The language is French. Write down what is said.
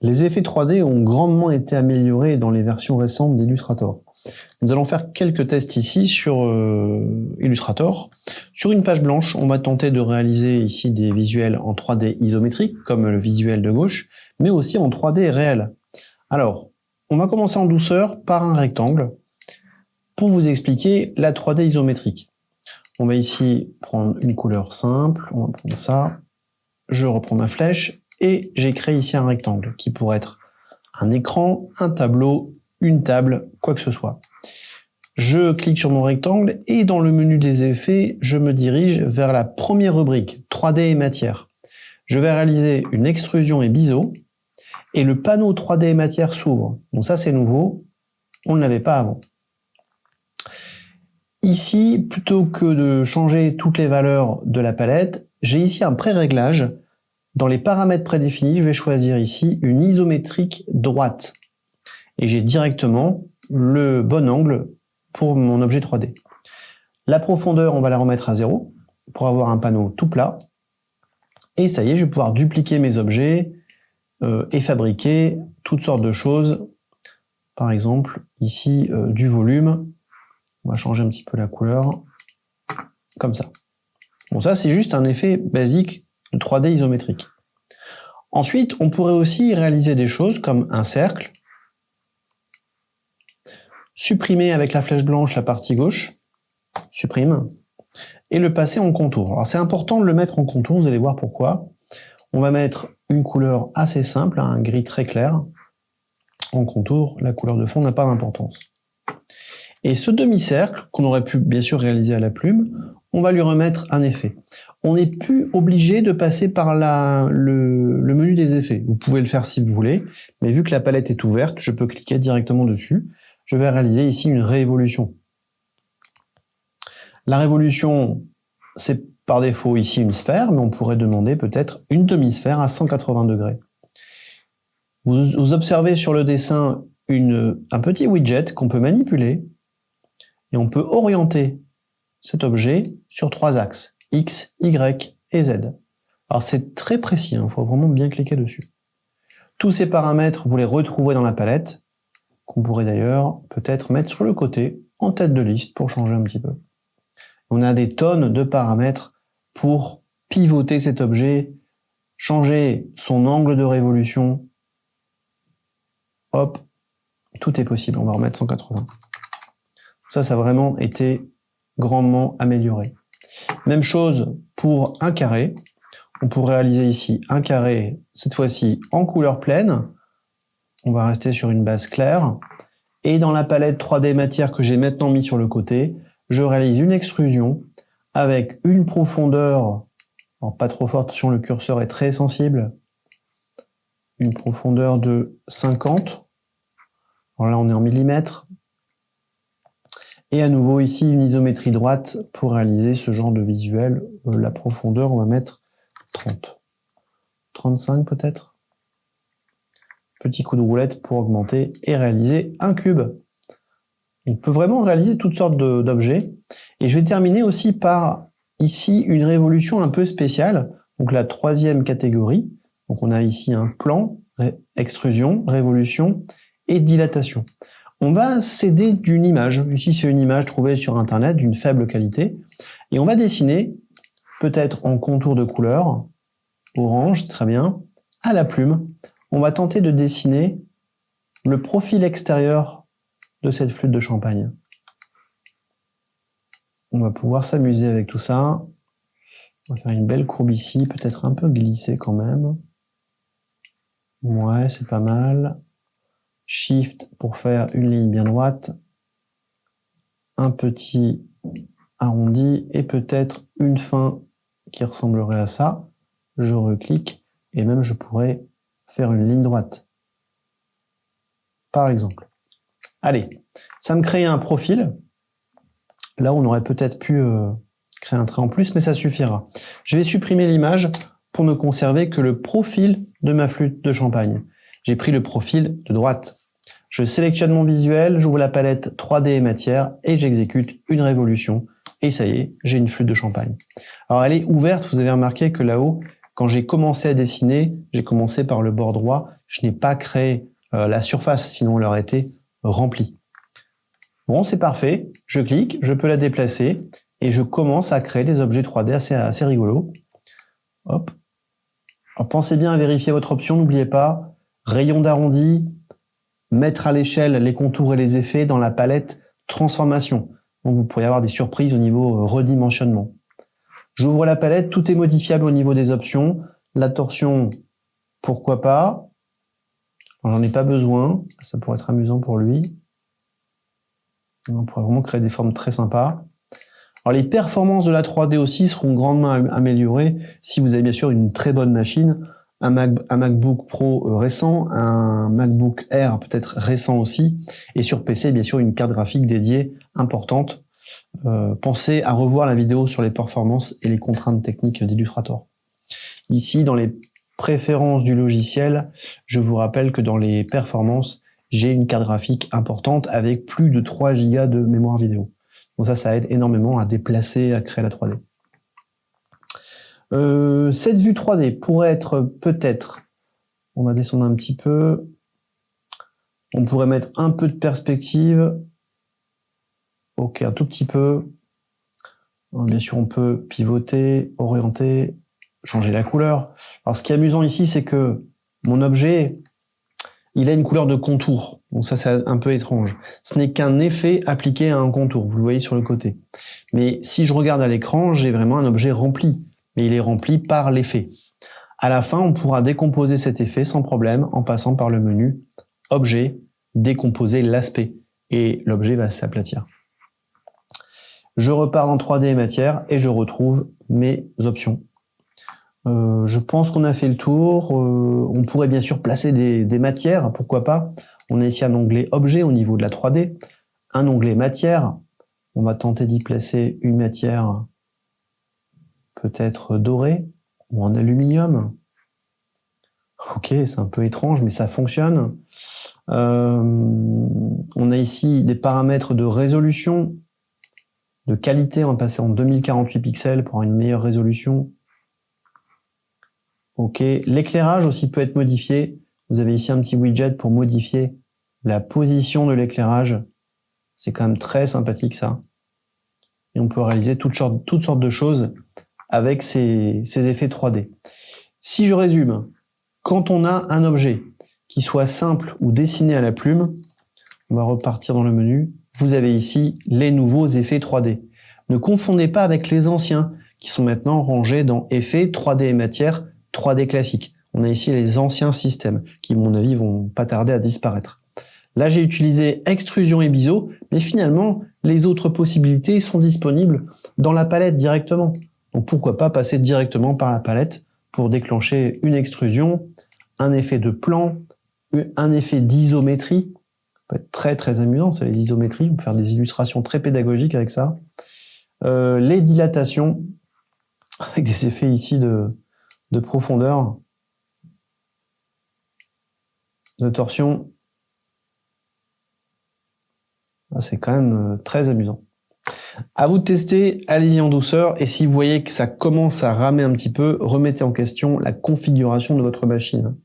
Les effets 3D ont grandement été améliorés dans les versions récentes d'Illustrator. Nous allons faire quelques tests ici sur Illustrator. Sur une page blanche, on va tenter de réaliser ici des visuels en 3D isométrique, comme le visuel de gauche, mais aussi en 3D réel. Alors, on va commencer en douceur par un rectangle pour vous expliquer la 3D isométrique. On va ici prendre une couleur simple, on va prendre ça, je reprends ma flèche et j'ai créé ici un rectangle qui pourrait être un écran, un tableau, une table, quoi que ce soit. Je clique sur mon rectangle et dans le menu des effets, je me dirige vers la première rubrique, 3D et matière. Je vais réaliser une extrusion et biseau et le panneau 3D et matière s'ouvre. Donc ça c'est nouveau, on ne l'avait pas avant. Ici, plutôt que de changer toutes les valeurs de la palette, j'ai ici un pré-réglage. Dans les paramètres prédéfinis, je vais choisir ici une isométrique droite. Et j'ai directement le bon angle pour mon objet 3D. La profondeur, on va la remettre à 0 pour avoir un panneau tout plat. Et ça y est, je vais pouvoir dupliquer mes objets et fabriquer toutes sortes de choses. Par exemple, ici, du volume. On va changer un petit peu la couleur, comme ça. Bon, ça, c'est juste un effet basique de 3D isométrique. Ensuite, on pourrait aussi réaliser des choses comme un cercle, supprimer avec la flèche blanche la partie gauche, supprime, et le passer en contour. Alors, c'est important de le mettre en contour, vous allez voir pourquoi. On va mettre une couleur assez simple, un gris très clair. En contour, la couleur de fond n'a pas d'importance. Et ce demi-cercle, qu'on aurait pu bien sûr réaliser à la plume, on va lui remettre un effet. On n'est plus obligé de passer par le menu des effets. Vous pouvez le faire si vous voulez, mais vu que la palette est ouverte, je peux cliquer directement dessus. Je vais réaliser ici une révolution. La révolution, c'est par défaut ici une sphère, mais on pourrait demander peut-être une demi-sphère à 180 degrés. Vous observez sur le dessin un petit widget qu'on peut manipuler, et on peut orienter cet objet sur 3 axes, X, Y et Z. Alors c'est très précis, il faut vraiment bien cliquer dessus. Tous ces paramètres, vous les retrouvez dans la palette, qu'on pourrait d'ailleurs peut-être mettre sur le côté, en tête de liste, pour changer un petit peu. On a des tonnes de paramètres pour pivoter cet objet, changer son angle de révolution. Hop, tout est possible, on va remettre 180. Ça a vraiment été grandement amélioré. Même chose pour un carré. On pourrait réaliser ici un carré, cette fois-ci en couleur pleine. On va rester sur une base claire. Et dans la palette 3D matière que j'ai maintenant mis sur le côté, je réalise une extrusion avec une profondeur, alors pas trop forte, attention le curseur est très sensible, une profondeur de 50. Alors là on est en millimètres. Et à nouveau ici une isométrie droite pour réaliser ce genre de visuel. La profondeur on va mettre 30. 35 peut-être. Petit coup de roulette pour augmenter et réaliser un cube. On peut vraiment réaliser toutes sortes d'objets. Et je vais terminer aussi par ici une révolution un peu spéciale. Donc la troisième catégorie. Donc on a ici un plan, extrusion, révolution et dilatation. On va s'aider d'une image. Ici, c'est une image trouvée sur Internet d'une faible qualité. Et on va dessiner, peut-être en contour de couleur, orange, c'est très bien, à la plume. On va tenter de dessiner le profil extérieur de cette flûte de champagne. On va pouvoir s'amuser avec tout ça. On va faire une belle courbe ici, peut-être un peu glissée quand même. Ouais, c'est pas mal. Shift pour faire une ligne bien droite, un petit arrondi et peut-être une fin qui ressemblerait à ça. Je reclique et même je pourrais faire une ligne droite, par exemple. Allez, ça me crée un profil. Là, on aurait peut-être pu créer un trait en plus, mais ça suffira. Je vais supprimer l'image pour ne conserver que le profil de ma flûte de champagne. J'ai pris le profil de droite. Je sélectionne mon visuel, j'ouvre la palette 3D et matière et j'exécute une révolution. Et ça y est, j'ai une flûte de champagne. Alors elle est ouverte, vous avez remarqué que là-haut, Quand j'ai commencé à dessiner, j'ai commencé par le bord droit. Je n'ai pas créé la surface, sinon elle aurait été remplie. Bon, c'est parfait. Je clique, je peux la déplacer et je commence à créer des objets 3D assez rigolos. Hop. Alors, pensez bien à vérifier votre option. N'oubliez pas, rayon d'arrondi, mettre à l'échelle les contours et les effets dans la palette transformation. Donc vous pourriez avoir des surprises au niveau redimensionnement. J'ouvre la palette, tout est modifiable au niveau des options. La torsion, pourquoi pas. J'en ai pas besoin, ça pourrait être amusant pour lui. On pourrait vraiment créer des formes très sympas. Alors les performances de la 3D aussi seront grandement améliorées si vous avez bien sûr une très bonne machine, un MacBook Pro récent, un MacBook Air peut-être récent aussi, et sur PC bien sûr une carte graphique dédiée importante. Pensez à revoir la vidéo sur les performances et les contraintes techniques d'Illustrator. Ici dans les préférences du logiciel, je vous rappelle que dans les performances, j'ai une carte graphique importante avec plus de 3 Go de mémoire vidéo. Donc ça aide énormément à déplacer, à créer la 3D. Cette vue 3D pourrait être peut-être, on va descendre un petit peu, on pourrait mettre un peu de perspective, ok, un tout petit peu. Bien sûr, on peut pivoter, orienter, changer la couleur. Alors ce qui est amusant ici, c'est que mon objet, il a une couleur de contour. Donc ça, c'est un peu étrange. Ce n'est qu'un effet appliqué à un contour. Vous le voyez sur le côté. Mais si je regarde à l'écran, j'ai vraiment un objet rempli. Mais il est rempli par l'effet. À la fin, on pourra décomposer cet effet sans problème en passant par le menu Objet, décomposer l'aspect. Et l'objet va s'aplatir. Je repars dans 3D et matière et je retrouve mes options. Je pense qu'on a fait le tour. On pourrait bien sûr placer des matières, pourquoi pas. On a ici un onglet objet au niveau de la 3D, un onglet matière. On va tenter d'y placer une matière peut-être dorée ou en aluminium. Ok, c'est un peu étrange, mais ça fonctionne. On a ici des paramètres de résolution, de qualité. On va passer en 2048 pixels pour avoir une meilleure résolution. Ok, l'éclairage aussi peut être modifié. Vous avez ici un petit widget pour modifier la position de l'éclairage. C'est quand même très sympathique ça. Et on peut réaliser toutes sortes de choses avec ces effets 3D. Si je résume, quand on a un objet qui soit simple ou dessiné à la plume, on va repartir dans le menu. Vous avez ici les nouveaux effets 3D. Ne confondez pas avec les anciens qui sont maintenant rangés dans effets 3D et matière 3D classique. On a ici les anciens systèmes qui, à mon avis, vont pas tarder à disparaître. Là, j'ai utilisé extrusion et biseau, mais finalement, les autres possibilités sont disponibles dans la palette directement. Donc pourquoi pas passer directement par la palette pour déclencher une extrusion, un effet de plan, un effet d'isométrie. Ça peut être très très amusant, ça, les isométries. On peut faire des illustrations très pédagogiques avec ça. Les dilatations, avec des effets ici de profondeur, de torsion. C'est quand même très amusant. À vous de tester, allez-y en douceur, et si vous voyez que ça commence à ramer un petit peu, remettez en question la configuration de votre machine.